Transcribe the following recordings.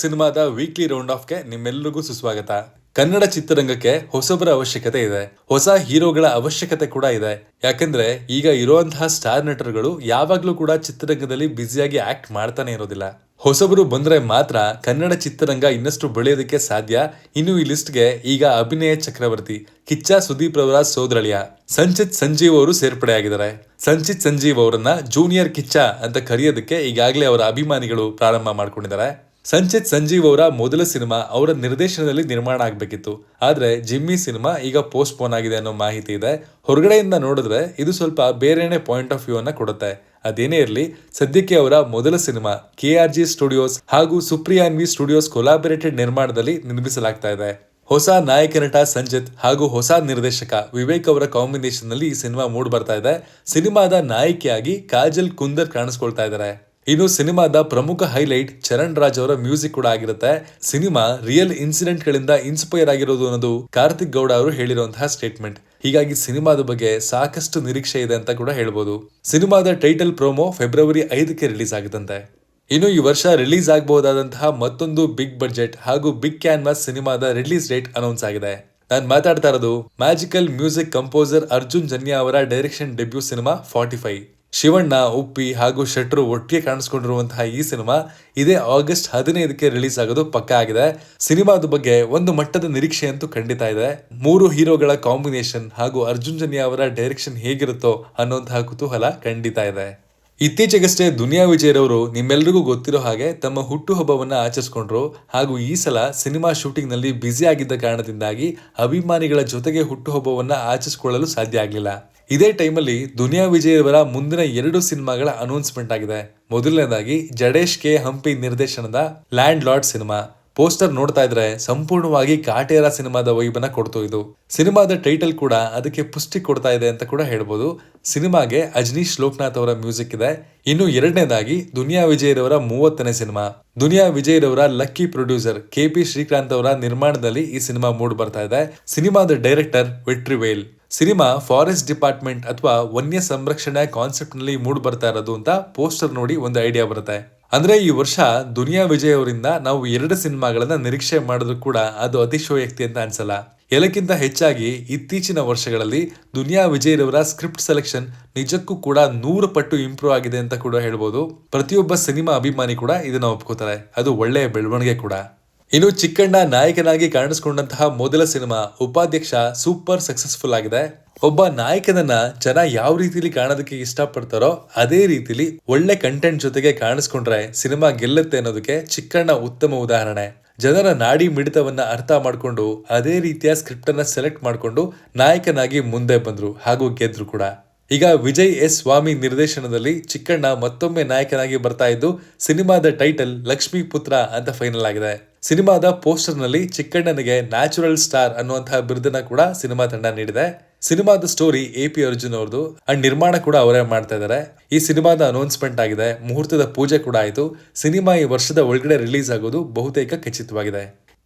ಸಿನಿಮಾದ weekly round ಆಫ್ಗೆ ನಿಮ್ಮೆಲ್ಲರಿಗೂ ಸುಸ್ವಾಗತ. ಕನ್ನಡ ಚಿತ್ರರಂಗಕ್ಕೆ ಹೊಸಬರ ಅವಶ್ಯಕತೆ ಇದೆ, ಹೊಸ ಹೀರೋಗಳ ಅವಶ್ಯಕತೆ ಕೂಡ ಇದೆ. ಯಾಕಂದ್ರೆ ಈಗ ಇರುವಂತಹ ಸ್ಟಾರ್ ನಟರುಗಳು ಯಾವಾಗ್ಲೂ ಕೂಡ ಚಿತ್ರರಂಗದಲ್ಲಿ ಬ್ಯುಸಿಯಾಗಿ ಆಕ್ಟ್ ಮಾಡ್ತಾನೆ ಇರೋದಿಲ್ಲ. ಹೊಸಬರು ಬಂದ್ರೆ ಮಾತ್ರ ಕನ್ನಡ ಚಿತ್ರರಂಗ ಇನ್ನಷ್ಟು ಬೆಳೆಯೋದಕ್ಕೆ ಸಾಧ್ಯ. ಇನ್ನು ಈ ಲಿಸ್ಟ್ಗೆ ಈಗ ಅಭಿನಯ ಚಕ್ರವರ್ತಿ ಕಿಚ್ಚ ಸುದೀಪ್ ರವರ ಸೋದರಳಿಯ ಸಂಚಿತ್ ಸಂಜೀವ್ ಅವರು ಸೇರ್ಪಡೆಯಾಗಿದ್ದಾರೆ. ಸಂಚಿತ್ ಸಂಜೀವ್ ಅವರನ್ನ ಜೂನಿಯರ್ ಕಿಚ್ಚ ಅಂತ ಕರೆಯೋದಕ್ಕೆ ಈಗಾಗಲೇ ಅವರ ಅಭಿಮಾನಿಗಳು ಪ್ರಾರಂಭ ಮಾಡ್ಕೊಂಡಿದ್ದಾರೆ. ಸಂಚಿತ್ ಸಂಜೀವ್ ಅವರ ಮೊದಲ ಸಿನಿಮಾ ಅವರ ನಿರ್ದೇಶನದಲ್ಲಿ ನಿರ್ಮಾಣ ಆಗಬೇಕಿತ್ತು. ಆದ್ರೆ ಜಿಮ್ಮಿ ಸಿನಿಮಾ ಈಗ ಪೋಸ್ಟ್ ಪೋನ್ ಆಗಿದೆ ಅನ್ನೋ ಮಾಹಿತಿ ಇದೆ. ಹೊರಗಡೆಯಿಂದ ನೋಡಿದ್ರೆ ಇದು ಸ್ವಲ್ಪ ಬೇರೆನೇ ಪಾಯಿಂಟ್ ಆಫ್ ವ್ಯೂ ಅನ್ನ ಕೊಡುತ್ತೆ. ಅದೇನೇ ಇರಲಿ, ಸದ್ಯಕ್ಕೆ ಅವರ ಮೊದಲ ಸಿನಿಮಾ KRG ಸ್ಟುಡಿಯೋಸ್ ಹಾಗೂ ಸುಪ್ರಿಯಾನ್ವಿ ಸ್ಟುಡಿಯೋಸ್ ಕೊಲಾಬರೇಟೆಡ್ ನಿರ್ಮಾಣದಲ್ಲಿ ನಿರ್ಮಿಸಲಾಗ್ತಾ ಇದೆ. ಹೊಸ ನಾಯಕ ನಟ ಸಂಜಿತ್ ಹಾಗೂ ಹೊಸ ನಿರ್ದೇಶಕ ವಿವೇಕ್ ಅವರ ಕಾಂಬಿನೇಷನ್ ನಲ್ಲಿ ಈ ಸಿನಿಮಾ ಮೂಡ್ ಬರ್ತಾ ಇದೆ. ಸಿನಿಮಾದ ನಾಯಕಿಯಾಗಿ ಕಾಜಲ್ ಕುಂದರ್ ಕಾಣಿಸ್ಕೊಳ್ತಾ ಇದ್ದಾರೆ. ಇನ್ನು ಸಿನಿಮಾದ ಪ್ರಮುಖ ಹೈಲೈಟ್ ಚರಣ್ ರಾಜ್ ಅವರ ಮ್ಯೂಸಿಕ್ ಕೂಡ ಆಗಿರುತ್ತೆ. ಸಿನಿಮಾ ರಿಯಲ್ ಇನ್ಸಿಡೆಂಟ್ ಗಳಿಂದ ಇನ್ಸ್ಪೈರ್ ಆಗಿರೋದು ಅನ್ನೋದು ಕಾರ್ತಿಕ್ ಗೌಡ ಅವರು ಹೇಳಿರುವಂತಹ ಸ್ಟೇಟ್ಮೆಂಟ್. ಹೀಗಾಗಿ ಸಿನಿಮಾದ ಬಗ್ಗೆ ಸಾಕಷ್ಟು ನಿರೀಕ್ಷೆ ಇದೆ ಅಂತ ಕೂಡ ಹೇಳ್ಬೋದು. ಸಿನಿಮಾದ ಟೈಟಲ್ ಪ್ರೋಮೋ ಫೆಬ್ರವರಿ 5ಕ್ಕೆ ರಿಲೀಸ್ ಆಗುತ್ತಂತೆ. ಇನ್ನು ಈ ವರ್ಷ ರಿಲೀಸ್ ಆಗಬಹುದಾದಂತಹ ಮತ್ತೊಂದು ಬಿಗ್ ಬಡ್ಜೆಟ್ ಹಾಗೂ ಬಿಗ್ ಕ್ಯಾನ್ವಾಸ್ ಸಿನಿಮಾದ ರಿಲೀಸ್ ಡೇಟ್ ಅನೌನ್ಸ್ ಆಗಿದೆ. ನಾನು ಮಾತಾಡ್ತಾ ಇರೋದು magical music composer Arjun Janya ಅವರ direction debut cinema 45. Shivanna, Uppi ಹಾಗೂ ಶೆಟ್ರು ಒಟ್ಟಿಗೆ ಕಾಣಿಸ್ಕೊಂಡಿರುವಂತಹ ಈ ಸಿನಿಮಾ ಇದೇ ಆಗಸ್ಟ್ 15ಕ್ಕೆ ರಿಲೀಸ್ ಆಗೋದು ಪಕ್ಕಾ ಆಗಿದೆ. ಸಿನಿಮಾದ ಬಗ್ಗೆ ಒಂದು ಮಟ್ಟದ ನಿರೀಕ್ಷೆ ಅಂತೂ ಖಂಡಿತ ಇದೆ. 3 ಹೀರೋಗಳ ಕಾಂಬಿನೇಷನ್ ಹಾಗೂ ಅರ್ಜುನ್ ಜನ್ಯ ಅವರ ಡೈರೆಕ್ಷನ್ ಹೇಗಿರುತ್ತೋ ಅನ್ನುವಂತಹ ಕುತೂಹಲ ಖಂಡಿತ ಇದೆ. ಇತ್ತೀಚೆಗಷ್ಟೇ ದುನಿಯಾ ವಿಜಯ್ ರವರು ನಿಮ್ಮೆಲ್ರಿಗೂ ಗೊತ್ತಿರೋ ಹಾಗೆ ತಮ್ಮ ಹುಟ್ಟುಹಬ್ಬವನ್ನ ಆಚರಿಸಿಕೊಂಡ್ರು. ಹಾಗೂ ಈ ಸಲ ಸಿನಿಮಾ ಶೂಟಿಂಗ್ ನಲ್ಲಿ ಬ್ಯುಸಿ ಆಗಿದ್ದ ಕಾರಣದಿಂದಾಗಿ ಅಭಿಮಾನಿಗಳ ಜೊತೆಗೆ ಹುಟ್ಟುಹಬ್ಬವನ್ನ ಆಚರಿಸಿಕೊಳ್ಳಲು ಸಾಧ್ಯ ಆಗಲಿಲ್ಲ. ಇದೇ ಟೈಮಲ್ಲಿ ದುನಿಯಾ ವಿಜಯ್ ಅವರ ಮುಂದಿನ 2 ಸಿನಿಮಾಗಳ ಅನೌನ್ಸ್ಮೆಂಟ್ ಆಗಿದೆ. ಮೊದಲನೇದಾಗಿ ಜಡೇಶ್ ಕೆ ಹಂಪಿ ನಿರ್ದೇಶನದ ಲ್ಯಾಂಡ್ ಲಾರ್ಡ್ ಸಿನಿಮಾ. ಪೋಸ್ಟರ್ ನೋಡ್ತಾ ಇದ್ರೆ ಸಂಪೂರ್ಣವಾಗಿ ಕಾಟೇರ ಸಿನಿಮಾದ ವೈಬನ್ನ ಕೊಡ್ತು. ಇದು ಸಿನಿಮಾದ ಟೈಟಲ್ ಕೂಡ ಅದಕ್ಕೆ ಪುಷ್ಟಿ ಕೊಡ್ತಾ ಇದೆ ಅಂತ ಕೂಡ ಹೇಳ್ಬೋದು. ಸಿನಿಮಾಗೆ ಅಜನೀಶ್ ಲೋಕನಾಥ್ ಅವರ ಮ್ಯೂಸಿಕ್ ಇದೆ. ಇನ್ನು ಎರಡನೇದಾಗಿ ದುನಿಯಾ ವಿಜಯ್ ರವರ 30ನೇ ಸಿನಿಮಾ. ದುನಿಯಾ ವಿಜಯ್ ರವರ ಲಕ್ಕಿ ಪ್ರೊಡ್ಯೂಸರ್ KP ಶ್ರೀಕಾಂತ್ ಅವರ ನಿರ್ಮಾಣದಲ್ಲಿ ಈ ಸಿನಿಮಾ ಮೂಡ್ ಬರ್ತಾ ಇದೆ. ಸಿನಿಮಾದ ಡೈರೆಕ್ಟರ್ ವೆಟ್ರಿವೇಲ್. ಸಿನಿಮಾ ಫಾರೆಸ್ಟ್ ಡಿಪಾರ್ಟ್ಮೆಂಟ್ ಅಥವಾ ವನ್ಯ ಸಂರಕ್ಷಣೆ ಕಾನ್ಸೆಪ್ಟ್ ನಲ್ಲಿ ಮೂಡ್ ಬರ್ತಾ ಇರೋದು ಅಂತ ಪೋಸ್ಟರ್ ನೋಡಿ ಒಂದು ಐಡಿಯಾ ಬರುತ್ತೆ. ಅಂದ್ರೆ ಈ ವರ್ಷ ದುನಿಯಾ ವಿಜಯ್ ಅವರಿಂದ ನಾವು 2 ಸಿನಿಮಾಗಳನ್ನ ನಿರೀಕ್ಷೆ ಮಾಡಿದ್ರು ಕೂಡ ಅದು ಅತಿಶಯೋಕ್ತಿ ಅಂತ ಅನ್ಸಲ್ಲ. ಎಲ್ಲಕ್ಕಿಂತ ಹೆಚ್ಚಾಗಿ ಇತ್ತೀಚಿನ ವರ್ಷಗಳಲ್ಲಿ ದುನಿಯಾ ವಿಜಯ್ ರವರ ಸ್ಕ್ರಿಪ್ಟ್ ಸೆಲೆಕ್ಷನ್ ನಿಜಕ್ಕೂ ಕೂಡ 100 ಪಟ್ಟು ಇಂಪ್ರೂವ್ ಆಗಿದೆ ಅಂತ ಕೂಡ ಹೇಳ್ಬೋದು. ಪ್ರತಿಯೊಬ್ಬ ಸಿನಿಮಾ ಅಭಿಮಾನಿ ಕೂಡ ಇದನ್ನ ಒಪ್ಕೋತಾರೆ. ಅದು ಒಳ್ಳೆಯ ಬೆಳವಣಿಗೆ ಕೂಡ. ಇನ್ನು ಚಿಕ್ಕಣ್ಣ ನಾಯಕನಾಗಿ ಕಾಣಿಸ್ಕೊಂಡಂತಹ ಮೊದಲ ಸಿನಿಮಾ ಉಪಾಧ್ಯಕ್ಷ ಸೂಪರ್ ಸಕ್ಸಸ್ಫುಲ್ ಆಗಿದೆ. ಒಬ್ಬ ನಾಯಕನನ್ನ ಜನ ಯಾವ ರೀತಿಲಿ ಕಾಣೋದಕ್ಕೆ ಇಷ್ಟಪಡ್ತಾರೋ ಅದೇ ರೀತಿಲಿ ಒಳ್ಳೆ ಕಂಟೆಂಟ್ ಜೊತೆಗೆ ಕಾಣಿಸ್ಕೊಂಡ್ರೆ ಸಿನಿಮಾ ಗೆಲ್ಲುತ್ತೆ ಅನ್ನೋದಕ್ಕೆ ಚಿಕ್ಕಣ್ಣ ಉತ್ತಮ ಉದಾಹರಣೆ. ಜನರ ನಾಡಿ ಮಿಡಿತವನ್ನ ಅರ್ಥ ಮಾಡ್ಕೊಂಡು ಅದೇ ರೀತಿಯ ಸ್ಕ್ರಿಪ್ಟ್ ಅನ್ನ ಸೆಲೆಕ್ಟ್ ಮಾಡ್ಕೊಂಡು ನಾಯಕನಾಗಿ ಮುಂದೆ ಬಂದ್ರು ಹಾಗೂ ಗೆದ್ರು ಕೂಡ. ಈಗ ವಿಜಯ್ S ಸ್ವಾಮಿ ನಿರ್ದೇಶನದಲ್ಲಿ ಚಿಕ್ಕಣ್ಣ ಮತ್ತೊಮ್ಮೆ ನಾಯಕನಾಗಿ ಬರ್ತಾ ಇದ್ದು ಸಿನಿಮಾದ ಟೈಟಲ್ ಲಕ್ಷ್ಮೀ ಪುತ್ರ ಅಂತ ಫೈನಲ್ ಆಗಿದೆ. ಸಿನಿಮಾದ ಪೋಸ್ಟರ್ ನಲ್ಲಿ ಚಿಕ್ಕಣ್ಣನಿಗೆ ನ್ಯಾಚುರಲ್ ಸ್ಟಾರ್ ಅನ್ನುವಂತಹ ಬಿರುದನ್ನ ಕೂಡ ಸಿನಿಮಾ ತಂಡ ನೀಡಿದೆ. ಸಿನಿಮಾದ ಸ್ಟೋರಿ AP ಅರ್ಜುನ್ ಅವ್ರದ್ದು ಅಂಡ್ ನಿರ್ಮಾಣ ಕೂಡ ಅವರೇ ಮಾಡ್ತಾ ಇದ್ದಾರೆ. ಈ ಸಿನಿಮಾದ ಅನೌನ್ಸ್ಮೆಂಟ್ ಆಗಿದೆ, ಮುಹೂರ್ತದ ಪೂಜೆ ಕೂಡ ಆಯಿತು. ಸಿನಿಮಾ ಈ ವರ್ಷದ ಒಳಗಡೆ ರಿಲೀಸ್ ಆಗೋದು ಬಹುತೇಕ ಖಚಿತವಾಗಿದೆ.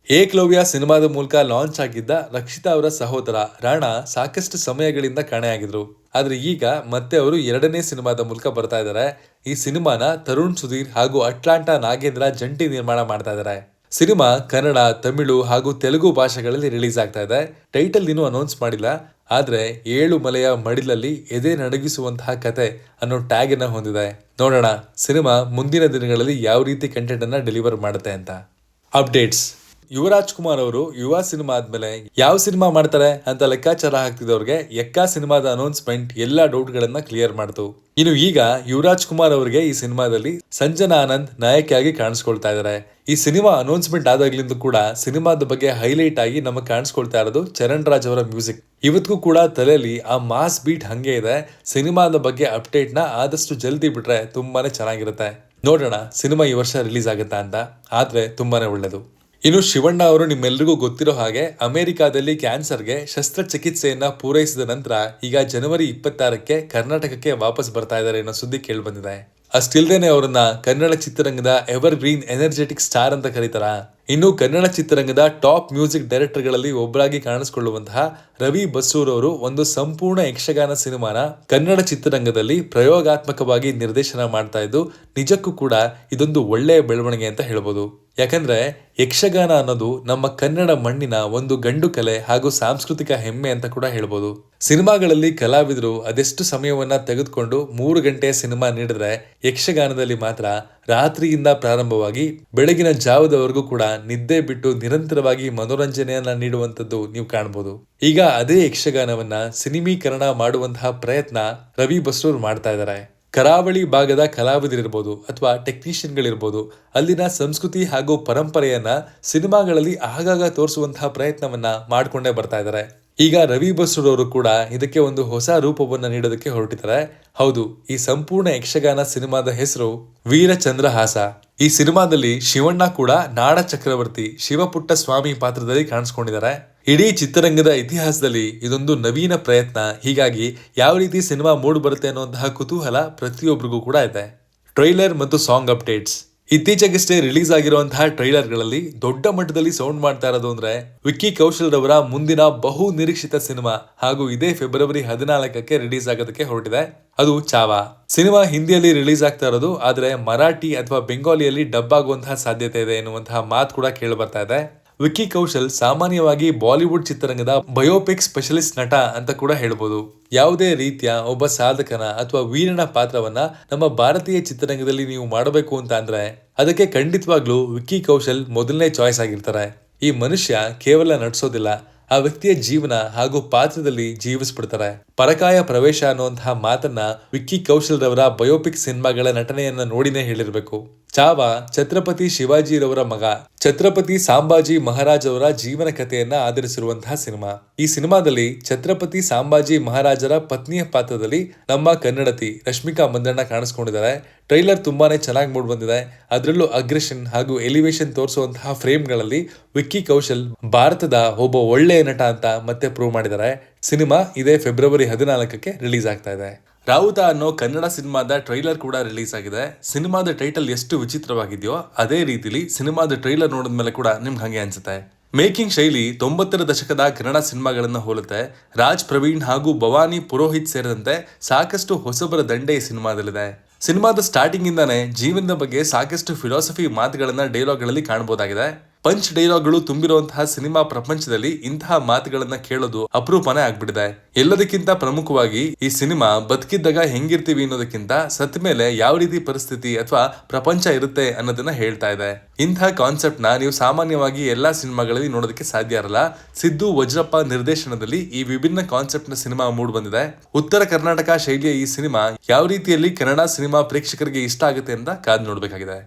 ಏಕಲವ್ಯ ಸಿನಿಮಾದ ಮೂಲಕ ಲಾಂಚ್ ಆಗಿದ್ದ ರಕ್ಷಿತಾ ಅವರ ಸಹೋದರ ರಾಣಾ ಸಾಕಷ್ಟು ಸಮಯಗಳಿಂದ ಕಾಣೆಯಾಗಿದ್ರು. ಆದ್ರೆ ಈಗ ಮತ್ತೆ ಅವರು 2ನೇ ಸಿನಿಮಾದ ಮೂಲಕ ಬರ್ತಾ ಇದ್ದಾರೆ. ಈ ಸಿನಿಮಾನ ತರುಣ್ ಸುಧೀರ್ ಹಾಗೂ ಅಟ್ಲಾಂಟಾ ನಾಗೇಂದ್ರ ಜಂಟಿ ನಿರ್ಮಾಣ ಮಾಡ್ತಾ ಇದ್ದಾರೆ. ಸಿನಿಮಾ ಕನ್ನಡ, ತಮಿಳು ಹಾಗೂ ತೆಲುಗು ಭಾಷೆಗಳಲ್ಲಿ ರಿಲೀಸ್ ಆಗ್ತಾ ಇದೆ. ಟೈಟಲ್ ಇನ್ನೂ ಅನೌನ್ಸ್ ಮಾಡಿಲ್ಲ. ಆದ್ರೆ 7 ಮಲೆಯ ಮಡಿಲಲ್ಲಿ ಎದೆ ನಡಗಿಸುವಂತಹ ಕತೆ ಅನ್ನೋ ಟ್ಯಾಗ್ ಅನ್ನ ಹೊಂದಿದೆ. ನೋಡೋಣ ಸಿನಿಮಾ ಮುಂದಿನ ದಿನಗಳಲ್ಲಿ ಯಾವ ರೀತಿ ಕಂಟೆಂಟ್ ಅನ್ನ ಡೆಲಿವರ್ ಮಾಡುತ್ತೆ ಅಂತ. ಅಪ್ಡೇಟ್ಸ್. ಯುವರಾಜ್ ಕುಮಾರ್ ಅವರು ಯುವ ಸಿನಿಮಾ ಆದ್ಮೇಲೆ ಯಾವ ಸಿನಿಮಾ ಮಾಡ್ತಾರೆ ಅಂತ ಲೆಕ್ಕಾಚಾರ ಹಾಕ್ತಿದ್ದವ್ರಿಗೆ ಎಕ್ಕಾ ಸಿನಿಮಾದ ಅನೌನ್ಸ್ಮೆಂಟ್ ಎಲ್ಲಾ ಡೌಟ್ ಗಳನ್ನ ಕ್ಲಿಯರ್ ಮಾಡ್ತು. ಇನ್ನು ಈಗ ಯುವರಾಜ್ ಕುಮಾರ್ ಅವರಿಗೆ ಈ ಸಿನಿಮಾದಲ್ಲಿ ಸಂಜನಾ ಆನಂದ್ ನಾಯಕಿಯಾಗಿ ಕಾಣಿಸ್ಕೊಳ್ತಾ ಇದ್ದಾರೆ. ಈ ಸಿನಿಮಾ ಅನೌನ್ಸ್ಮೆಂಟ್ ಆದಾಗ್ಲಿಂದ ಕೂಡ ಸಿನಿಮಾದ ಬಗ್ಗೆ ಹೈಲೈಟ್ ಆಗಿ ನಮಗೆ ಕಾಣಿಸ್ಕೊಳ್ತಾ ಇರೋದು ಚರಣ್ ರಾಜ್ ಅವರ ಮ್ಯೂಸಿಕ್. ಇವತ್ತಿಗೂ ಕೂಡ ತಲೆಯಲ್ಲಿ ಆ ಮಾಸ್ ಬೀಟ್ ಹಂಗೆ ಇದೆ. ಸಿನಿಮಾದ ಬಗ್ಗೆ ಅಪ್ಡೇಟ್ ನ ಆದಷ್ಟು ಜಲ್ದಿ ಬಿಟ್ರೆ ತುಂಬಾನೇ ಚೆನ್ನಾಗಿರುತ್ತೆ. ನೋಡೋಣ ಸಿನಿಮಾ ಈ ವರ್ಷ ರಿಲೀಸ್ ಆಗುತ್ತಾ ಅಂತ. ಆದ್ರೆ ತುಂಬಾನೇ ಒಳ್ಳೇದು. ಇನ್ನು ಶಿವಣ್ಣ ಅವರು ನಿಮ್ಮೆಲ್ರಿಗೂ ಗೊತ್ತಿರೋ ಹಾಗೆ ಅಮೆರಿಕಾದಲ್ಲಿ ಕ್ಯಾನ್ಸರ್ಗೆ ಶಸ್ತ್ರಚಿಕಿತ್ಸೆಯನ್ನ ಪೂರೈಸಿದ ನಂತರ ಈಗ ಜನವರಿ 26ಕ್ಕೆ ಕರ್ನಾಟಕಕ್ಕೆ ವಾಪಸ್ ಬರ್ತಾ ಇದ್ದಾರೆ ಅನ್ನೋ ಸುದ್ದಿ ಕೇಳಿ ಬಂದಿದೆ. ಅಷ್ಟಿಲ್ದೇನೆ ಅವರನ್ನ ಕನ್ನಡ ಚಿತ್ರರಂಗದ ಎವರ್ ಗ್ರೀನ್ ಎನರ್ಜೆಟಿಕ್ ಸ್ಟಾರ್ ಅಂತ ಕರೀತಾರ. ಇನ್ನು ಕನ್ನಡ ಚಿತ್ರರಂಗದ ಟಾಪ್ ಮ್ಯೂಸಿಕ್ ಡೈರೆಕ್ಟರ್ಗಳಲ್ಲಿ ಒಬ್ಬರಾಗಿ ಕಾಣಿಸಿಕೊಳ್ಳುವಂತಹ ರವಿ ಬಸ್ರೂರ್ ಅವರು ಒಂದು ಸಂಪೂರ್ಣ ಯಕ್ಷಗಾನ ಸಿನಿಮಾನ ಕನ್ನಡ ಚಿತ್ರರಂಗದಲ್ಲಿ ಪ್ರಯೋಗಾತ್ಮಕವಾಗಿ ನಿರ್ದೇಶನ ಮಾಡ್ತಾ ಇದ್ದು ನಿಜಕ್ಕೂ ಕೂಡ ಇದೊಂದು ಒಳ್ಳೆಯ ಬೆಳವಣಿಗೆ ಅಂತ ಹೇಳ್ಬೋದು. ಯಾಕಂದ್ರೆ ಯಕ್ಷಗಾನ ಅನ್ನೋದು ನಮ್ಮ ಕನ್ನಡ ಮಣ್ಣಿನ ಒಂದು ಗಂಡು ಕಲೆ ಹಾಗೂ ಸಾಂಸ್ಕೃತಿಕ ಹೆಮ್ಮೆ ಅಂತ ಕೂಡ ಹೇಳ್ಬೋದು. ಸಿನಿಮಾಗಳಲ್ಲಿ ಕಲಾವಿದರು ಅದೆಷ್ಟು ಸಮಯವನ್ನ ತೆಗೆದುಕೊಂಡು 3 ಗಂಟೆಯ ಸಿನಿಮಾ ನೀಡಿದ್ರೆ, ಯಕ್ಷಗಾನದಲ್ಲಿ ಮಾತ್ರ ರಾತ್ರಿಯಿಂದ ಪ್ರಾರಂಭವಾಗಿ ಬೆಳಗಿನ ಜಾವದವರೆಗೂ ಕೂಡ ನಿದ್ದೆ ಬಿಟ್ಟು ನಿರಂತರವಾಗಿ ಮನೋರಂಜನೆಯನ್ನ ನೀಡುವಂತದ್ದು ನೀವು ಕಾಣಬಹುದು. ಈಗ ಅದೇ ಯಕ್ಷಗಾನವನ್ನ ಸಿನಿಮೀಕರಣ ಮಾಡುವಂತಹ ಪ್ರಯತ್ನ ರವಿ ಬಸ್ರೂರ್ ಮಾಡ್ತಾ ಇದ್ದಾರೆ. ಕರಾವಳಿ ಭಾಗದ ಕಲಾವಿದರಿರ್ಬೋದು ಅಥವಾ ಟೆಕ್ನಿಷಿಯನ್ಗಳಿರ್ಬೋದು, ಅಲ್ಲಿನ ಸಂಸ್ಕೃತಿ ಹಾಗೂ ಪರಂಪರೆಯನ್ನ ಸಿನಿಮಾಗಳಲ್ಲಿ ಆಗಾಗ ತೋರಿಸುವಂತಹ ಪ್ರಯತ್ನವನ್ನ ಮಾಡ್ಕೊಂಡೇ ಬರ್ತಾ ಇದ್ದಾರೆ. ಈಗ ರವಿ ಬಸ್ರೂರ್ ಅವರು ಕೂಡ ಇದಕ್ಕೆ ಒಂದು ಹೊಸ ರೂಪವನ್ನ ನೀಡೋದಕ್ಕೆ ಹೊರಟಿದ್ದಾರೆ. ಹೌದು, ಈ ಸಂಪೂರ್ಣ ಯಕ್ಷಗಾನ ಸಿನಿಮಾದ ಹೆಸರು ವೀರಚಂದ್ರಹಾಸ. ಈ ಸಿನಿಮಾದಲ್ಲಿ ಶಿವಣ್ಣ ಕೂಡ ನಾಡ ಚಕ್ರವರ್ತಿ ಶಿವಪುಟ್ಟ ಸ್ವಾಮಿ ಪಾತ್ರದಲ್ಲಿ ಕಾಣಿಸ್ಕೊಂಡಿದ್ದಾರೆ. ಇಡೀ ಚಿತ್ರರಂಗದ ಇತಿಹಾಸದಲ್ಲಿ ಇದೊಂದು ನವೀನ ಪ್ರಯತ್ನ. ಹೀಗಾಗಿ ಯಾವ ರೀತಿ ಸಿನಿಮಾ ಮೂಡ್ ಬರುತ್ತೆ ಅನ್ನುವಂತಹ ಕುತೂಹಲ ಪ್ರತಿಯೊಬ್ಬರಿಗೂ ಕೂಡ ಇದೆ. ಟ್ರೈಲರ್ ಮತ್ತು ಸಾಂಗ್ ಅಪ್ಡೇಟ್ಸ್. ಇತ್ತೀಚೆಗಷ್ಟೇ ರಿಲೀಸ್ ಆಗಿರುವಂತಹ ಟ್ರೈಲರ್ಗಳಲ್ಲಿ ದೊಡ್ಡ ಮಟ್ಟದಲ್ಲಿ ಸೌಂಡ್ ಮಾಡ್ತಾ ಇರೋದು ಅಂದ್ರೆ ವಿಕ್ಕಿ ಕೌಶಲ್ ರವರ ಮುಂದಿನ ಬಹು ನಿರೀಕ್ಷಿತ ಸಿನಿಮಾ ಹಾಗೂ ಇದೇ ಫೆಬ್ರವರಿ 14ಕ್ಕೆ ರಿಲೀಸ್ ಆಗೋದಕ್ಕೆ ಹೊರಟಿದೆ. ಅದು ಚಾವಾ. ಸಿನಿಮಾ ಹಿಂದಿಯಲ್ಲಿ ರಿಲೀಸ್ ಆಗ್ತಾ ಇರೋದು, ಆದ್ರೆ ಮರಾಠಿ ಅಥವಾ ಬೆಂಗಾಲಿಯಲ್ಲಿ ಡಬ್ ಆಗುವಂತಹ ಸಾಧ್ಯತೆ ಇದೆ ಎನ್ನುವಂತಹ ಮಾತು ಕೂಡ ಕೇಳಿ ಬರ್ತಾ ಇದೆ. ವಿಕ್ಕಿ ಕೌಶಲ್ ಸಾಮಾನ್ಯವಾಗಿ ಬಾಲಿವುಡ್ ಚಿತ್ರರಂಗದ ಬಯೋಪಿಕ್ ಸ್ಪೆಷಲಿಸ್ಟ್ ನಟ ಅಂತ ಕೂಡ ಹೇಳ್ಬೋದು. ಯಾವುದೇ ರೀತಿಯ ಒಬ್ಬ ಸಾಧಕನ ಅಥವಾ ವೀರನ ಪಾತ್ರವನ್ನ ನಮ್ಮ ಭಾರತೀಯ ಚಿತ್ರರಂಗದಲ್ಲಿ ನೀವು ಮಾಡಬೇಕು ಅಂತ ಅಂದ್ರೆ ಅದಕ್ಕೆ ಖಂಡಿತವಾಗ್ಲೂ ವಿಕ್ಕಿ ಕೌಶಲ್ ಮೊದಲನೇ ಚಾಯ್ಸ್ ಆಗಿರ್ತಾರೆ. ಈ ಮನುಷ್ಯ ಕೇವಲ ನಟಿಸೋದಿಲ್ಲ, ಆ ವ್ಯಕ್ತಿಯ ಜೀವನ ಹಾಗೂ ಪಾತ್ರದಲ್ಲಿ ಜೀವಿಸ್ಬಿಡ್ತಾರೆ. ಪರಕಾಯ ಪ್ರವೇಶ ಅನ್ನುವಂತಹ ಮಾತನ್ನ ವಿಕ್ಕಿ ಕೌಶಲ್ ರವರ ಬಯೋಪಿಕ್ ಸಿನಿಮಾಗಳ ನಟನೆಯನ್ನ ನೋಡಿನೇ ಹೇಳಿರ್ಬೇಕು. ಚಾವಾ ಛತ್ರಪತಿ ಶಿವಾಜಿರವರ ಮಗ ಛತ್ರಪತಿ ಸಾಂಬಾಜಿ ಮಹಾರಾಜ್ ಅವರ ಜೀವನ ಕಥೆಯನ್ನ ಆಧರಿಸಿರುವಂತಹ ಸಿನಿಮಾ. ಈ ಸಿನಿಮಾದಲ್ಲಿ ಛತ್ರಪತಿ ಸಾಂಬಾಜಿ ಮಹಾರಾಜರ ಪತ್ನಿಯ ಪಾತ್ರದಲ್ಲಿ ನಮ್ಮ ಕನ್ನಡತಿ ರಶ್ಮಿಕಾ ಮಂದಣ್ಣ ಕಾಣಿಸ್ಕೊಂಡಿದ್ದಾರೆ. ಟ್ರೈಲರ್ ತುಂಬಾನೇ ಚೆನ್ನಾಗಿ ಮೂಡ್ ಬಂದಿದೆ. ಅದರಲ್ಲೂ ಅಗ್ರೆಷನ್ ಹಾಗೂ ಎಲಿವೇಶನ್ ತೋರಿಸುವಂತಹ ಫ್ರೇಮ್ಗಳಲ್ಲಿ ವಿಕ್ಕಿ ಕೌಶಲ್ ಭಾರತದ ಒಬ್ಬ ಒಳ್ಳೆಯ ನಟ ಅಂತ ಮತ್ತೆ ಪ್ರೂವ್ ಮಾಡಿದ್ದಾರೆ. ಸಿನಿಮಾ ಇದೇ ಫೆಬ್ರವರಿ 14ಕ್ಕೆ ರಿಲೀಸ್ ಆಗ್ತಾ ಇದೆ. ರಾವುತ ಅನ್ನೋ ಕನ್ನಡ ಸಿನಿಮಾದ ಟ್ರೈಲರ್ ಕೂಡ ರಿಲೀಸ್ ಆಗಿದೆ. ಸಿನಿಮಾದ ಟೈಟಲ್ ಎಷ್ಟು ವಿಚಿತ್ರವಾಗಿದೆಯೋ ಅದೇ ರೀತಿಲಿ ಸಿನಿಮಾದ ಟ್ರೈಲರ್ ನೋಡಿದ್ಮೇಲೆ ಕೂಡ ನಿಮ್ಗೆ ಹಂಗೆ ಅನ್ಸುತ್ತೆ. ಮೇಕಿಂಗ್ ಶೈಲಿ 90ರ ದಶಕದ ಕನ್ನಡ ಸಿನಿಮಾಗಳನ್ನ ಹೋಲುತ್ತೆ. ರಾಜ್ ಪ್ರವೀಣ್ ಹಾಗೂ ಭವಾನಿ ಪುರೋಹಿತ್ ಸೇರಿದಂತೆ ಸಾಕಷ್ಟು ಹೊಸಬರ ದಂಡೆ ಈ ಸಿನಿಮಾದಲ್ಲಿದೆ. ಸಿನಿಮಾದ ಸ್ಟಾರ್ಟಿಂಗ್ ಇಂದಾನೆ ಜೀವನದ ಬಗ್ಗೆ ಸಾಕಷ್ಟು ಫಿಲಾಸಫಿ ಮಾತುಗಳನ್ನ ಡೈಲಾಗ್ಗಳಲ್ಲಿ ಕಾಣಬಹುದಾಗಿದೆ. ಪಂಚ್ ಡೈಲಾಗ್ಗಳು ತುಂಬಿರುವಂತಹ ಸಿನಿಮಾ ಪ್ರಪಂಚದಲ್ಲಿ ಇಂತಹ ಮಾತುಗಳನ್ನ ಕೇಳೋದು ಅಪರೂಪನೇ ಆಗ್ಬಿಟ್ಟಿದೆ. ಎಲ್ಲದಕ್ಕಿಂತ ಪ್ರಮುಖವಾಗಿ ಈ ಸಿನಿಮಾ ಬದುಕಿದ್ದಾಗ ಹೆಂಗಿರ್ತೀವಿ ಅನ್ನೋದಕ್ಕಿಂತ ಸತ್ತ ಮೇಲೆ ಯಾವ ರೀತಿ ಪರಿಸ್ಥಿತಿ ಅಥವಾ ಪ್ರಪಂಚ ಇರುತ್ತೆ ಅನ್ನೋದನ್ನ ಹೇಳ್ತಾ ಇದೆ. ಇಂತಹ ಕಾನ್ಸೆಪ್ಟ್ ನ ನೀವು ಸಾಮಾನ್ಯವಾಗಿ ಎಲ್ಲಾ ಸಿನಿಮಾಗಳಲ್ಲಿ ನೋಡೋದಕ್ಕೆ ಸಾಧ್ಯ ಇರಲ್ಲ. ಸಿದ್ದು ವಜ್ರಪ್ಪ ನಿರ್ದೇಶನದಲ್ಲಿ ಈ ವಿಭಿನ್ನ ಕಾನ್ಸೆಪ್ಟ್ ನ ಸಿನಿಮಾ ಮೂಡ್ ಬಂದಿದೆ. ಉತ್ತರ ಕರ್ನಾಟಕ ಶೈಲಿಯ ಈ ಸಿನಿಮಾ ಯಾವ ರೀತಿಯಲ್ಲಿ ಕನ್ನಡ ಸಿನಿಮಾ ಪ್ರೇಕ್ಷಕರಿಗೆ ಇಷ್ಟ ಆಗುತ್ತೆ ಅಂತ ಕಾದು ನೋಡ್ಬೇಕಾಗಿದೆ.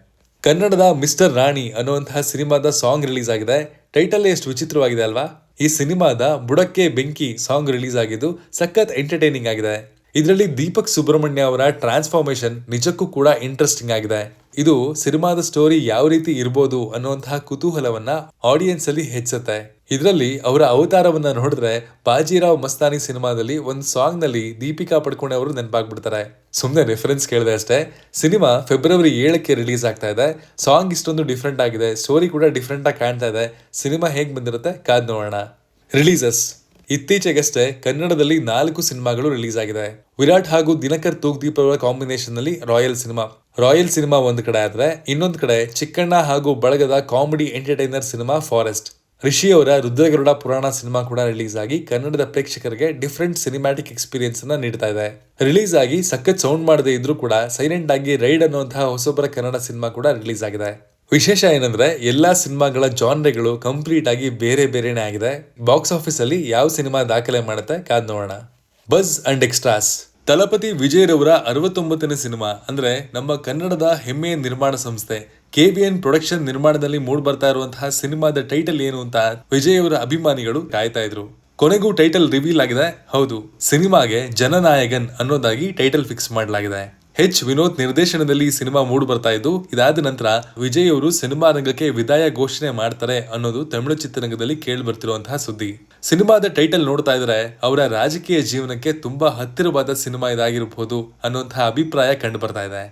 ಕನ್ನಡದ ಮಿಸ್ಟರ್ ರಾಣಿ ಅನ್ನುವಂತಹ ಸಿನಿಮಾದ ಸಾಂಗ್ ರಿಲೀಸ್ ಆಗಿದೆ. ಟೈಟಲ್ ಎಷ್ಟು ವಿಚಿತ್ರವಾಗಿದೆ ಅಲ್ವಾ? ಈ ಸಿನಿಮಾದ ಬುಡಕ್ಕೆ ಬೆಂಕಿ ಸಾಂಗ್ ರಿಲೀಸ್ ಆಗಿದ್ದು ಸಖತ್ ಎಂಟರ್ಟೈನಿಂಗ್ ಆಗಿದೆ. ಇದರಲ್ಲಿ ದೀಪಕ್ ಸುಬ್ರಹ್ಮಣ್ಯ ಅವರ ಟ್ರಾನ್ಸ್ಫಾರ್ಮೇಶನ್ ನಿಜಕ್ಕೂ ಕೂಡ ಇಂಟ್ರೆಸ್ಟಿಂಗ್ ಆಗಿದೆ. ಇದು ಸಿನಿಮಾದ ಸ್ಟೋರಿ ಯಾವ ರೀತಿ ಇರ್ಬೋದು ಅನ್ನುವಂತಹ ಕುತೂಹಲವನ್ನ ಆಡಿಯನ್ಸ್ ಅಲ್ಲಿ ಹೆಚ್ಚುತ್ತೆ. ಇದರಲ್ಲಿ ಅವರ ಅವತಾರವನ್ನ ನೋಡಿದ್ರೆ ಬಾಜಿರಾವ್ ಮಸ್ತಾನಿ ಸಿನಿಮಾದಲ್ಲಿ ಒಂದು ಸಾಂಗ್ ನಲ್ಲಿ ದೀಪಿಕಾ ಪಡ್ಕೋಣೆ ಅವರು ನೆನಪಾಗ್ಬಿಡ್ತಾರೆ. ಸುಮ್ಮನೆ ರೆಫರೆನ್ಸ್ ಕೇಳಿದೆ ಅಷ್ಟೇ. ಸಿನಿಮಾ ಫೆಬ್ರವರಿ 7ಕ್ಕೆ ರಿಲೀಸ್ ಆಗ್ತಾ ಇದೆ. ಸಾಂಗ್ ಇಷ್ಟೊಂದು ಡಿಫ್ರೆಂಟ್ ಆಗಿದೆ, ಸ್ಟೋರಿ ಕೂಡ ಡಿಫ್ರೆಂಟ್ ಆಗಿ ಕಾಣ್ತಾ ಇದೆ. ಸಿನಿಮಾ ಹೇಗ್ ಬಂದಿರುತ್ತೆ ಕಾದ್ ನೋಡೋಣ. ರಿಲೀಸಸ್. ಇತ್ತೀಚೆಗಷ್ಟೇ ಕನ್ನಡದಲ್ಲಿ 4 ಸಿನಿಮಾಗಳು ರಿಲೀಸ್ ಆಗಿದೆ. ವಿರಾಟ್ ಹಾಗೂ ದಿನಕರ್ ತೂಗ್ದೀಪ್ ಅವರ ಕಾಂಬಿನೇಷನ್ ನಲ್ಲಿ ರಾಯಲ್ ಸಿನಿಮಾ ಒಂದು ಕಡೆ ಆದ್ರೆ, ಇನ್ನೊಂದು ಕಡೆ ಚಿಕ್ಕಣ್ಣ ಹಾಗೂ ಬಳಗದ comedy entertainer cinema forest. Rishi ಅವರ ರುದ್ರಗರುಡ ಪುರಾಣ ಸಿನಿಮಾ ಕೂಡ ರಿಲೀಸ್ ಆಗಿ ಕನ್ನಡದ ಪ್ರೇಕ್ಷಕರಿಗೆ ಡಿಫ್ರೆಂಟ್ ಸಿನಿಮ್ಯಾಟಿಕ್ ಎಕ್ಸ್ಪೀರಿಯನ್ಸ್ ಅನ್ನ ನೀಡ್ತಾ ಇದೆ. ರಿಲೀಸ್ ಆಗಿ ಸಖತ್ ಸೌಂಡ್ ಮಾಡದೇ ಇದ್ರೂ ಕೂಡ ಸೈಲೆಂಟ್ ಆಗಿ ರೈಡ್ ಅನ್ನುವಂತಹ ಹೊಸಬರ ಕನ್ನಡ ಸಿನಿಮಾ ಕೂಡ ರಿಲೀಸ್ ಆಗಿದೆ. ವಿಶೇಷ ಏನಂದ್ರೆ ಎಲ್ಲಾ ಸಿನಿಮಾಗಳ ಜಾನ್ರೆಗಳು ಕಂಪ್ಲೀಟ್ ಆಗಿ ಬೇರೆ ಬೇರೆನೆ ಆಗಿದೆ. ಬಾಕ್ಸ್ ಆಫೀಸ್ ಅಲ್ಲಿ ಯಾವ ಸಿನಿಮಾ ದಾಖಲೆ ಮಾಡುತ್ತೆ ಕಾದ್ ನೋಡೋಣ. Buzz and extras. Thalapathy Vijay ರವರ 69ನೇ ಸಿನಿಮಾ ಅಂದ್ರೆ ನಮ್ಮ ಕನ್ನಡದ ಹೆಮ್ಮೆಯ ನಿರ್ಮಾಣ ಸಂಸ್ಥೆ KBN ಪ್ರೊಡಕ್ಷನ್ ನಿರ್ಮಾಣದಲ್ಲಿ ಮೂಡ್ ಬರ್ತಾ ಇರುವಂತಹ ಸಿನಿಮಾದ ಟೈಟಲ್ ಏನು ಅಂತ ವಿಜಯ್ ಅವರ ಅಭಿಮಾನಿಗಳು ಕಾಯ್ತಾ ಇದ್ರು. ಕೊನೆಗೂ ಟೈಟಲ್ ರಿವೀಲ್ ಆಗಿದೆ. ಹೌದು, ಸಿನಿಮಾಗೆ ಜನನಾಯಕನ್ ಅನ್ನೋದಾಗಿ ಟೈಟಲ್ ಫಿಕ್ಸ್ ಮಾಡಲಾಗಿದೆ. ವಿನೋದ್ ನಿರ್ದೇಶನದಲ್ಲಿ ಈ ಸಿನಿಮಾ ಮೂಡ್ ಬರ್ತಾ ಇದ್ದು, ಇದಾದ ನಂತರ ವಿಜಯ್ ಅವರು ಸಿನಿಮಾ ರಂಗಕ್ಕೆ ವಿದಾಯ ಘೋಷಣೆ ಮಾಡ್ತಾರೆ ಅನ್ನೋದು ತಮಿಳು ಚಿತ್ರರಂಗದಲ್ಲಿ ಕೇಳಿ ಬರ್ತಿರುವಂತಹ ಸುದ್ದಿ. ಸಿನಿಮಾದ ಟೈಟಲ್ ನೋಡ್ತಾ ಇದ್ರೆ ಅವರ ರಾಜಕೀಯ ಜೀವನಕ್ಕೆ ತುಂಬಾ ಹತ್ತಿರವಾದ ಸಿನಿಮಾ ಇದಾಗಿರಬಹುದು ಅನ್ನುವಂತಹ ಅಭಿಪ್ರಾಯ ಕಂಡು ಬರ್ತಾ ಇದೆ.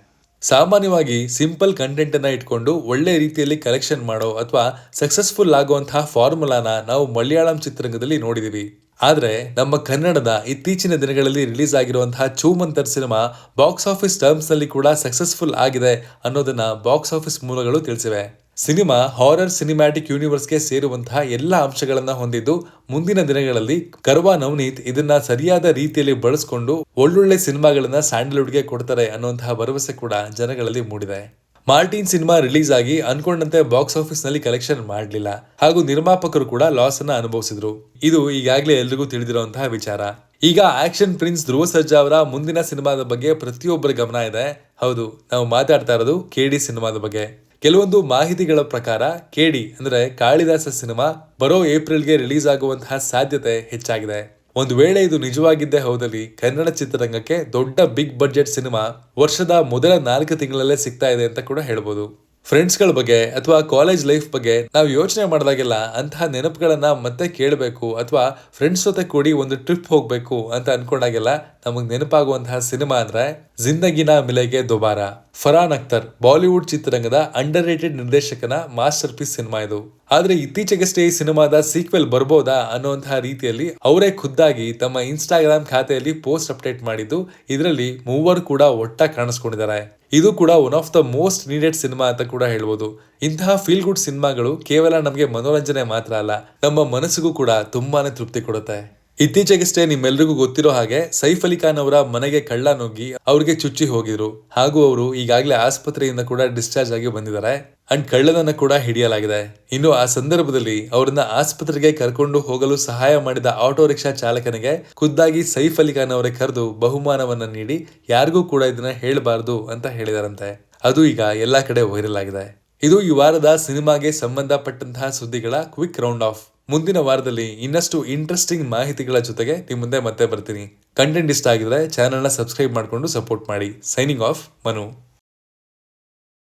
ಸಾಮಾನ್ಯವಾಗಿ ಸಿಂಪಲ್ ಕಂಟೆಂಟ್ ಅನ್ನ ಇಟ್ಕೊಂಡು ಒಳ್ಳೆ ರೀತಿಯಲ್ಲಿ ಕಲೆಕ್ಷನ್ ಮಾಡೋ ಅಥವಾ ಸಕ್ಸಸ್ಫುಲ್ ಆಗುವಂತಹ ಫಾರ್ಮುಲಾನ ನಾವು ಮಲಯಾಳಂ ಚಿತ್ರರಂಗದಲ್ಲಿ ನೋಡಿದೀವಿ. ಆದ್ರೆ ನಮ್ಮ ಕನ್ನಡದ ಇತ್ತೀಚಿನ ದಿನಗಳಲ್ಲಿ ರಿಲೀಸ್ ಆಗಿರುವಂತಹ ಚೂಮಂತರ್ ಸಿನಿಮಾ ಬಾಕ್ಸ್ ಆಫೀಸ್ ಟರ್ಮ್ಸ್ ನಲ್ಲಿ ಕೂಡ ಸಕ್ಸಸ್ಫುಲ್ ಆಗಿದೆ ಅನ್ನೋದನ್ನ ಬಾಕ್ಸ್ ಆಫೀಸ್ ಮೂಲಗಳು ತಿಳಿಸಿವೆ. ಸಿನಿಮಾ ಹಾರರ್ ಸಿನಿಮ್ಯಾಟಿಕ್ ಯೂನಿವರ್ಸ್ಗೆ ಸೇರುವಂತಹ ಎಲ್ಲ ಅಂಶಗಳನ್ನ ಹೊಂದಿದ್ದು, ಮುಂದಿನ ದಿನಗಳಲ್ಲಿ ಕರ್ವಾ ನವನೀತ್ ಇದನ್ನ ಸರಿಯಾದ ರೀತಿಯಲ್ಲಿ ಬಳಸಿಕೊಂಡು ಒಳ್ಳೊಳ್ಳೆ ಸಿನಿಮಾಗಳನ್ನ ಸ್ಯಾಂಡಲ್ವುಡ್ಗೆ ಕೊಡ್ತಾರೆ ಅನ್ನುವಂತಹ ಭರವಸೆ ಕೂಡ ಜನಗಳಲ್ಲಿ ಮೂಡಿದೆ. ಮಾರ್ಟಿನ್ ಸಿನಿಮಾ ರಿಲೀಸ್ ಆಗಿ ಅನ್ಕೊಂಡಂತೆ ಬಾಕ್ಸ್ ಆಫೀಸ್ ನಲ್ಲಿ ಕಲೆಕ್ಷನ್ ಮಾಡಲಿಲ್ಲ ಹಾಗೂ ನಿರ್ಮಾಪಕರು ಕೂಡ ಲಾಸ್ ಅನ್ನ ಅನುಭವಿಸಿದ್ರು. ಇದು ಈಗಾಗಲೇ ಎಲ್ರಿಗೂ ತಿಳಿದಿರುವಂತಹ ವಿಚಾರ. ಈಗ ಆಕ್ಷನ್ ಪ್ರಿನ್ಸ್ ಧ್ರುವ ಸರ್ಜಾ ಅವರ ಮುಂದಿನ ಸಿನಿಮಾದ ಬಗ್ಗೆ ಪ್ರತಿಯೊಬ್ಬರ ಗಮನ ಇದೆ. ಹೌದು, ನಾವು ಮಾತಾಡ್ತಾ ಇರೋದು ಕೆಡಿ ಸಿನಿಮಾದ ಬಗ್ಗೆ. ಕೆಲವೊಂದು ಮಾಹಿತಿಗಳ ಪ್ರಕಾರ ಕೆಡಿ ಅಂದ್ರೆ ಕಾಳಿದಾಸ ಸಿನಿಮಾ ಬರೋ ಏಪ್ರಿಲ್ಗೆ ರಿಲೀಸ್ ಆಗುವಂತಹ ಸಾಧ್ಯತೆ ಹೆಚ್ಚಾಗಿದೆ. ಒಂದು ವೇಳೆ ಇದು ನಿಜವಾಗಿದ್ದೇ ಹೌದಲ್ಲಿ ಕನ್ನಡ ಚಿತ್ರರಂಗಕ್ಕೆ ದೊಡ್ಡ ಬಿಗ್ ಬಡ್ಜೆಟ್ ಸಿನಿಮಾ ವರ್ಷದ ಮೊದಲ 4 ತಿಂಗಳಲ್ಲೇ ಸಿಗ್ತಾ ಇದೆ ಅಂತ ಕೂಡ ಹೇಳ್ಬೋದು. ಫ್ರೆಂಡ್ಸ್ ಗಳ ಬಗ್ಗೆ ಅಥವಾ ಕಾಲೇಜ್ ಲೈಫ್ ಬಗ್ಗೆ ನಾವು ಯೋಚನೆ ಮಾಡಿದಾಗೆಲ್ಲ ಅಂತಹ ನೆನಪುಗಳನ್ನ ಮತ್ತೆ ಕೇಳಬೇಕು ಅಥವಾ ಫ್ರೆಂಡ್ಸ್ ಜೊತೆ ಕೂಡಿ ಒಂದು ಟ್ರಿಪ್ ಹೋಗ್ಬೇಕು ಅಂತ ಅನ್ಕೊಂಡಾಗೆಲ್ಲ ನಮಗ್ ನೆನಪಾಗುವಂತಹ ಸಿನಿಮಾ ಅಂದ್ರೆ ಜಿಂದಗಿನ ಮಿಲೆಗೆ ದುಬಾರಾ. ಫರಾನ್ ಅಖ್ತರ್ ಬಾಲಿವುಡ್ ಚಿತ್ರರಂಗದ under rated ನಿರ್ದೇಶಕನ master piece cinema ಇದು. ಆದ್ರೆ ಇತ್ತೀಚೆಗಷ್ಟೇ ಈ ಸಿನಿಮಾದ ಸೀಕ್ವೆಲ್ ಬರ್ಬೋದಾ ಅನ್ನುವಂತಹ ರೀತಿಯಲ್ಲಿ ಅವರೇ ಖುದ್ದಾಗಿ ತಮ್ಮ ಇನ್ಸ್ಟಾಗ್ರಾಮ್ ಖಾತೆಯಲ್ಲಿ ಪೋಸ್ಟ್ ಅಪ್ಡೇಟ್ ಮಾಡಿದ್ದು, ಇದರಲ್ಲಿ ಮೂವರು ಕೂಡ ಒಟ್ಟಾಗಿ ಕಾಣಿಸ್ಕೊಂಡಿದ್ದಾರೆ. ಇದು ಕೂಡ one of the most needed cinema ಅಂತ ಕೂಡ ಹೇಳ್ಬೋದು. ಇಂತಹ ಫೀಲ್ ಗುಡ್ ಸಿನಿಮಾಗಳು ಕೇವಲ ನಮಗೆ ಮನೋರಂಜನೆ ಮಾತ್ರ ಅಲ್ಲ, ನಮ್ಮ ಮನಸ್ಸಿಗೂ ಕೂಡ ತುಂಬಾನೇ ತೃಪ್ತಿ ಕೊಡುತ್ತೆ. ಇತ್ತೀಚೆಗಷ್ಟೇ ನಿಮ್ಮೆಲ್ರಿಗೂ ಗೊತ್ತಿರೋ ಹಾಗೆ ಸೈಫ್ ಅಲಿ ಖಾನ್ ಅವರ ಮನೆಗೆ ಕಳ್ಳ ನುಗ್ಗಿ ಅವ್ರಿಗೆ ಚುಚ್ಚಿ ಹೋಗಿದ್ರು ಹಾಗೂ ಅವರು ಈಗಾಗಲೇ ಆಸ್ಪತ್ರೆಯಿಂದ ಕೂಡ ಡಿಸ್ಚಾರ್ಜ್ ಆಗಿ ಬಂದಿದ್ದಾರೆ ಅಂಡ್ ಕಳ್ಳನನ್ನ ಕೂಡ ಹಿಡಿಯಲಾಗಿದೆ. ಇನ್ನು ಆ ಸಂದರ್ಭದಲ್ಲಿ ಅವರನ್ನ ಆಸ್ಪತ್ರೆಗೆ ಕರ್ಕೊಂಡು ಹೋಗಲು ಸಹಾಯ ಮಾಡಿದ ಆಟೋ ರಿಕ್ಷಾ ಚಾಲಕನಿಗೆ ಖುದ್ದಾಗಿ ಸೈಫ್ ಅಲಿ ಖಾನ್ ಅವರೇ ಕರೆದು ಬಹುಮಾನವನ್ನ ನೀಡಿ ಯಾರಿಗೂ ಕೂಡ ಇದನ್ನ ಹೇಳಬಾರದು ಅಂತ ಹೇಳಿದಾರಂತೆ. ಅದು ಈಗ ಎಲ್ಲಾ ಕಡೆ ವೈರಲ್ ಆಗಿದೆ. ಇದು ಈ ವಾರದ ಸಿನಿಮಾಗೆ ಸಂಬಂಧಪಟ್ಟಂತಹ ಸುದ್ದಿಗಳ ಕ್ವಿಕ್ ರೌಂಡ್ ಆಫ್. ಮುಂದಿನ ವಾರದಲ್ಲಿ ಇನ್ನಷ್ಟು ಇಂಟ್ರೆಸ್ಟಿಂಗ್ ಮಾಹಿತಿಗಳ ಜೊತೆಗೆ ನಿಮ್ಮ ಮುಂದೆ ಮತ್ತೆ ಬರ್ತೀನಿ. ಕಂಟೆಂಟ್ ಇಷ್ಟ ಆಗಿದ್ರೆ ಚಾನೆಲ್ನ ಸಬ್ಸ್ಕ್ರೈಬ್ ಮಾಡಿಕೊಂಡು ಸಪೋರ್ಟ್ ಮಾಡಿ. Signing off, Manu.